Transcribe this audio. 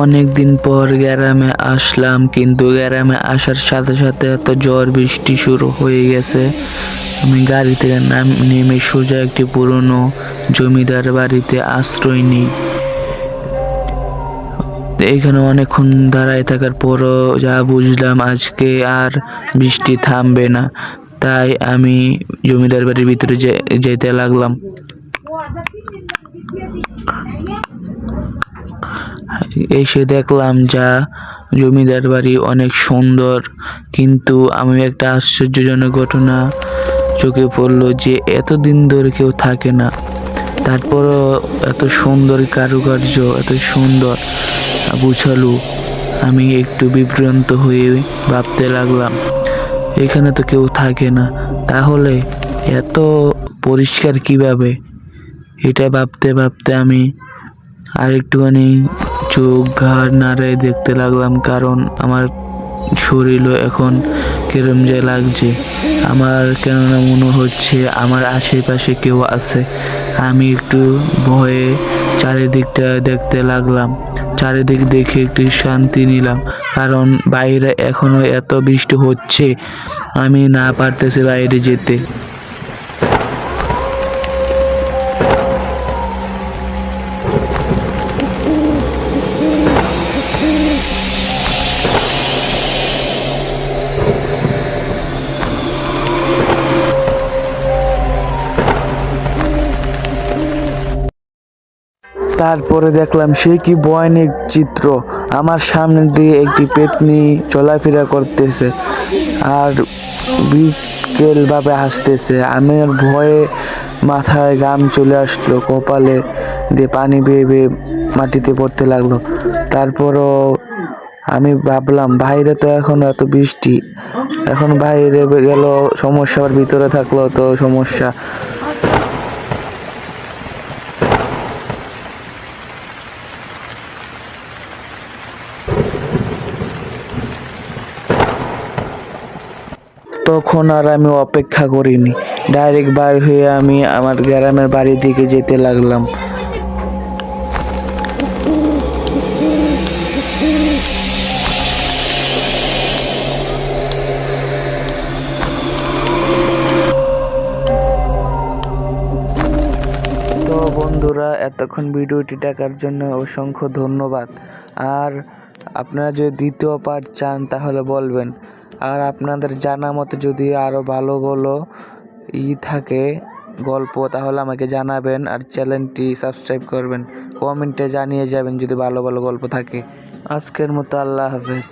অনেকদিন পর গ্রামে আসলাম, কিন্তু গ্রামে আসার সাথে সাথে এত ঝড় বৃষ্টি শুরু হয়ে গেছে। আমি গাড়ি থেকে নেমে সোজা একটি পুরনো জমিদার বাড়িতে আশ্রয় নিই। এখানে অনেকক্ষণ দাঁড়ায় থাকার পরও যা বুঝলাম আজকে আর বৃষ্টি থামবে না, তাই আমি জমিদার বাড়ির ভিতরে যেতে লাগলাম। এসে দেখলাম জমিদার বাড়ি অনেক সুন্দর, কিন্তু আমি একটা আশ্চর্যজনক ঘটনা চোখে পড়লো যে এতদিন ধরে কেউ থাকে না, তারপরও এত সুন্দর কারুকার্য, এত সুন্দর গুছালো। আমি একটু বিভ্রান্ত হয়ে ভাবতে লাগলাম, এখানে তো কেউ থাকে না, তাহলে এত পরিষ্কার কিভাবে? এটা ভাবতে ভাবতে আমি আরেকটুখানি চোখ ঘাড় নাড়ায় দেখতে লাগলাম, কারণ আমার শরীরও এখন কেরম যে লাগছে। আমার কেননা মনে হচ্ছে আমার আশেপাশে কেউ আছে। আমি একটু ভয়ে চারিদিকটা দেখতে লাগলাম। চারিদিক দেখে একটু শান্তি নিলাম, কারণ বাইরে এখনো এত বৃষ্টি হচ্ছে, আমি না পারতেছি বাইরে যেতে। তারপরে দেখলাম সে কি ভয়ানক চিত্র। আমার সামনে দিয়ে একটি পেতনি চলাফেরা করতেছে আর বিকেল ভাবে হাসতেছে। আমার ভয়ে মাথায় ঘাম চলে আসলো, কপালে দিয়ে পানি বেয়ে বেয়ে মাটিতে পড়তে লাগলো। তারপরও আমি ভাবলাম বাইরে তো এখন এত বৃষ্টি, এখন বাইরে গেল সমস্যা, আর ভিতরে থাকলো তো সমস্যা। তখন আর আমি অপেক্ষা করিনি, ডাইরেক্ট বার হয়ে আমি আমার গ্রামের বাড়ির দিকে যেতে লাগলাম। তো বন্ধুরা, এতক্ষণ ভিডিওটি দেখার জন্য অসংখ্য ধন্যবাদ। আর আপনারা যদি দ্বিতীয় পার্ট চান তাহলে বলবেন। আর আপনাদের জানা মতে যদি আরও ভালো ভালো থাকে গল্প, তাহলে আমাকে জানাবেন। আর চ্যানেলটি সাবস্ক্রাইব করবেন, কমেন্টে জানিয়ে যাবেন যদি ভালো ভালো গল্প থাকে। আজকের মতো আল্লাহ হাফেজ।